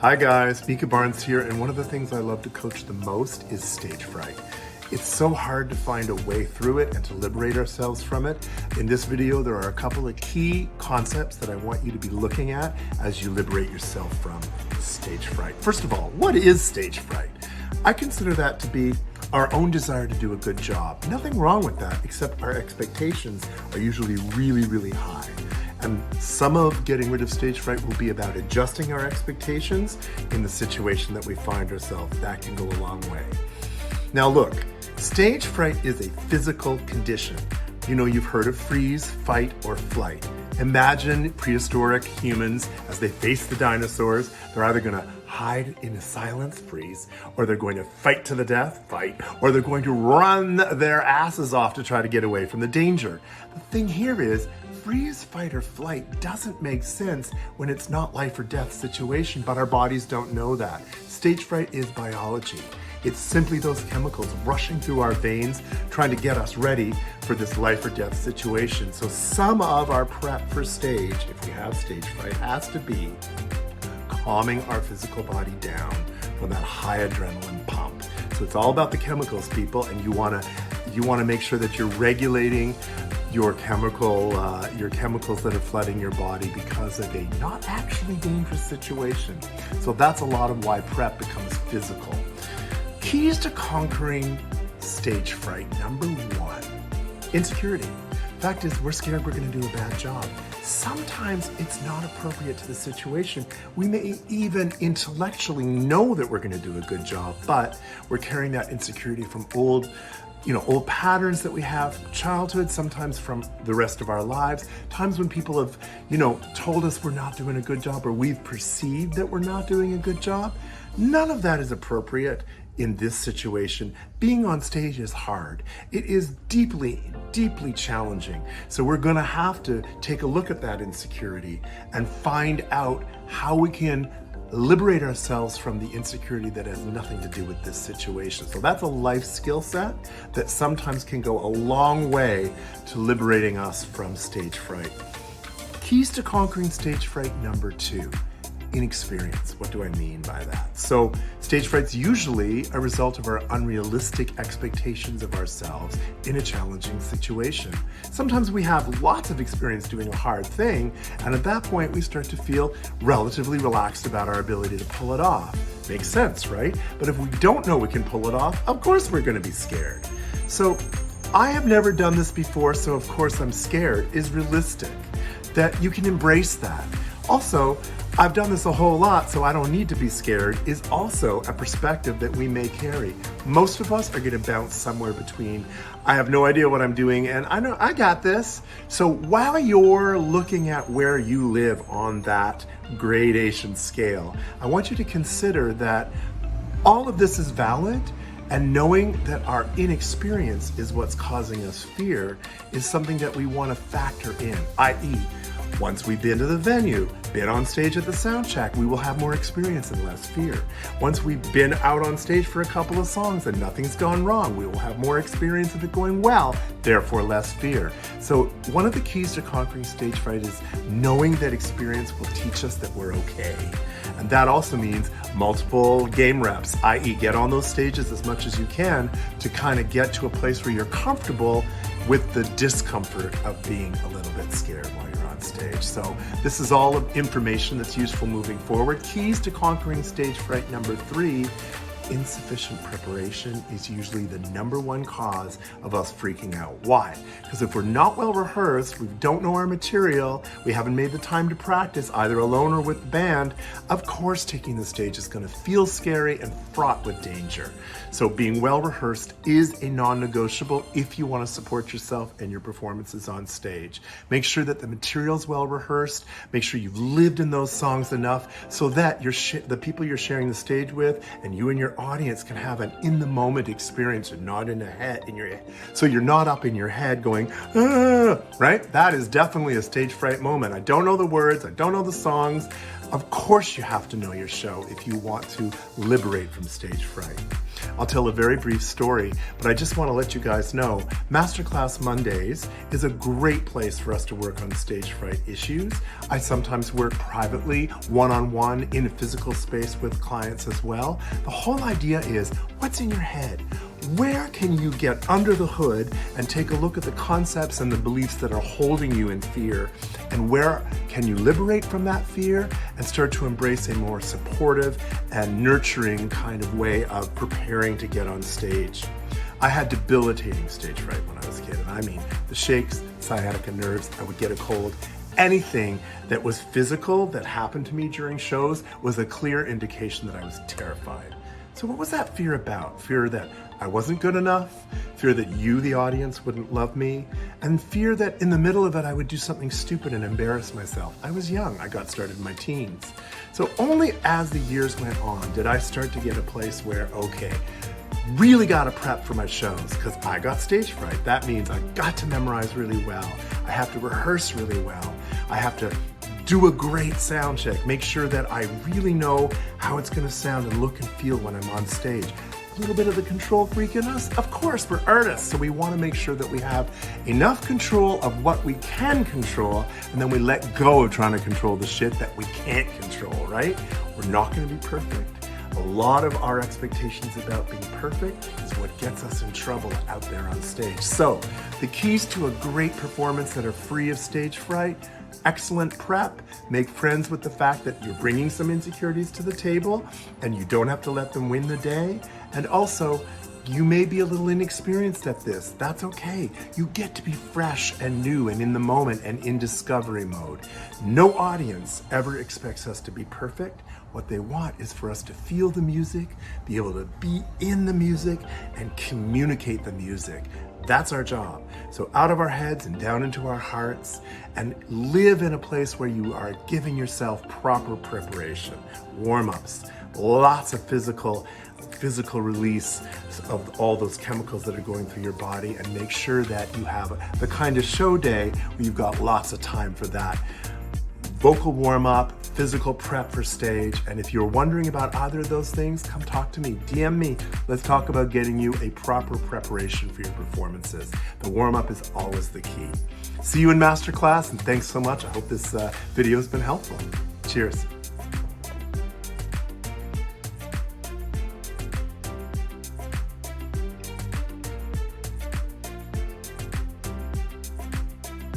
Hi guys, Micah Barnes here, and one of the things I love to coach the most is stage fright. It's so hard to find a way through it and to liberate ourselves from it. In this video, there are a couple of key concepts that I want you to be looking at as you liberate yourself from stage fright. First of all, what is stage fright? I consider that to be our own desire to do a good job. Nothing wrong with that, except our expectations are usually really high. And some of getting rid of stage fright will be about adjusting our expectations in the situation that we find ourselves. That can go a long way. Now look, stage fright is a physical condition. You know, you've heard of freeze, fight, or flight. Imagine prehistoric humans as they face the dinosaurs. They're either gonna hide in a silence, freeze, or they're going to fight to the death, fight, or they're going to run their asses off to try to get away from the danger. The thing here is, freeze, fight, or flight doesn't make sense when it's not life or death situation, but our bodies don't know that. Stage fright is biology. It's simply those chemicals rushing through our veins, trying to get us ready for this life or death situation. So some of our prep for stage, if we have stage fright, has to be calming our physical body down from that high adrenaline pump. So it's all about the chemicals, people, and you wanna make sure that you're regulating your chemicals that are flooding your body because of a not actually dangerous situation. So that's a lot of why prep becomes physical. Keys to conquering stage fright. Number one, insecurity. Fact is, we're scared we're gonna do a bad job. Sometimes it's not appropriate to the situation. We may even intellectually know that we're gonna do a good job, but we're carrying that insecurity from old patterns that we have from childhood, sometimes from the rest of our lives, times when people have, told us we're not doing a good job or we've perceived that we're not doing a good job. None of that is appropriate in this situation. Being on stage is hard. It is deeply challenging. So we're gonna have to take a look at that insecurity and find out how we can liberate ourselves from the insecurity that has nothing to do with this situation. So that's a life skill set that sometimes can go a long way to liberating us from stage fright. Keys to conquering stage fright number two, inexperience. What do I mean by that? So stage fright's usually a result of our unrealistic expectations of ourselves in a challenging situation. Sometimes we have lots of experience doing a hard thing, and at that point we start to feel relatively relaxed about our ability to pull it off. Makes sense, right? But if we don't know we can pull it off, of course we're gonna be scared. So I have never done this before, so of course I'm scared is realistic, that you can embrace that. Also, I've done this a whole lot, so I don't need to be scared is also a perspective that we may carry. Most of us are gonna bounce somewhere between, I have no idea what I'm doing and I know I got this. So while you're looking at where you live on that gradation scale, I want you to consider that all of this is valid, and knowing that our inexperience is what's causing us fear is something that we want to factor in, i.e., once we've been to the venue, been on stage at the sound check, we will have more experience and less fear. Once we've been out on stage for a couple of songs and nothing's gone wrong, we will have more experience of it going well, therefore less fear. So one of the keys to conquering stage fright is knowing that experience will teach us that we're okay. And that also means multiple game reps, i.e. get on those stages as much as you can to kind of get to a place where you're comfortable with the discomfort of being a little bit scared while you're on stage. So this is all information that's useful moving forward. Keys to conquering stage fright number three, insufficient preparation is usually the number one cause of us freaking out. Why? Because if we're not well rehearsed, we don't know our material, we haven't made the time to practice either alone or with the band, of course taking the stage is going to feel scary and fraught with danger. So being well rehearsed is a non-negotiable if you want to support yourself and your performances on stage. Make sure that the material's well rehearsed, make sure you've lived in those songs enough so that the people you're sharing the stage with and you and your audience can have an in-the-moment experience and not in your head. So you're not up in your head going, ah, right? That is definitely a stage fright moment. I don't know the words, I don't know the songs, Of course you have to know your show if you want to liberate from stage fright. I'll tell a very brief story, but I just want to let you guys know Masterclass Mondays is a great place for us to work on stage fright issues. I sometimes work privately, one-on-one, in a physical space with clients as well. The whole idea is, what's in your head? Where can you get under the hood and take a look at the concepts and the beliefs that are holding you in fear? And where can you liberate from that fear and start to embrace a more supportive and nurturing kind of way of preparing to get on stage? I had debilitating stage fright when I was a kid, and I mean the shakes, sciatica nerves, I would get a cold. Anything that was physical that happened to me during shows was a clear indication that I was terrified. So what was that fear about? Fear that I wasn't good enough, fear that you, the audience, wouldn't love me, and fear that in the middle of it I would do something stupid and embarrass myself. I was young, I got started in my teens. So only as the years went on did I start to get a place where, okay, really got to prep for my shows because I got stage fright. That means I got to memorize really well. I have to rehearse really well. I have to do a great sound check, make sure that I really know how it's going to sound and look and feel when I'm on stage. A little bit of the control freak in us? Of course, we're artists, so we want to make sure that we have enough control of what we can control, and then we let go of trying to control the shit that we can't control, right? We're not going to be perfect. A lot of our expectations about being perfect is what gets us in trouble out there on stage. So, the keys to a great performance that are free of stage fright: excellent prep, make friends with the fact that you're bringing some insecurities to the table and you don't have to let them win the day, and also, you may be a little inexperienced at this. That's okay. You get to be fresh and new and in the moment and in discovery mode. No audience ever expects us to be perfect. What they want is for us to feel the music, be able to be in the music, and communicate the music. That's our job. So out of our heads and down into our hearts, and live in a place where you are giving yourself proper preparation, warm-ups, lots of physical release of all those chemicals that are going through your body, and make sure that you have the kind of show day where you've got lots of time for that. Vocal warm-up, physical prep for stage, and if you're wondering about either of those things, come talk to me, DM me. Let's talk about getting you a proper preparation for your performances. The warm-up is always the key. See you in Masterclass, and thanks so much. I hope this video has been helpful. Cheers.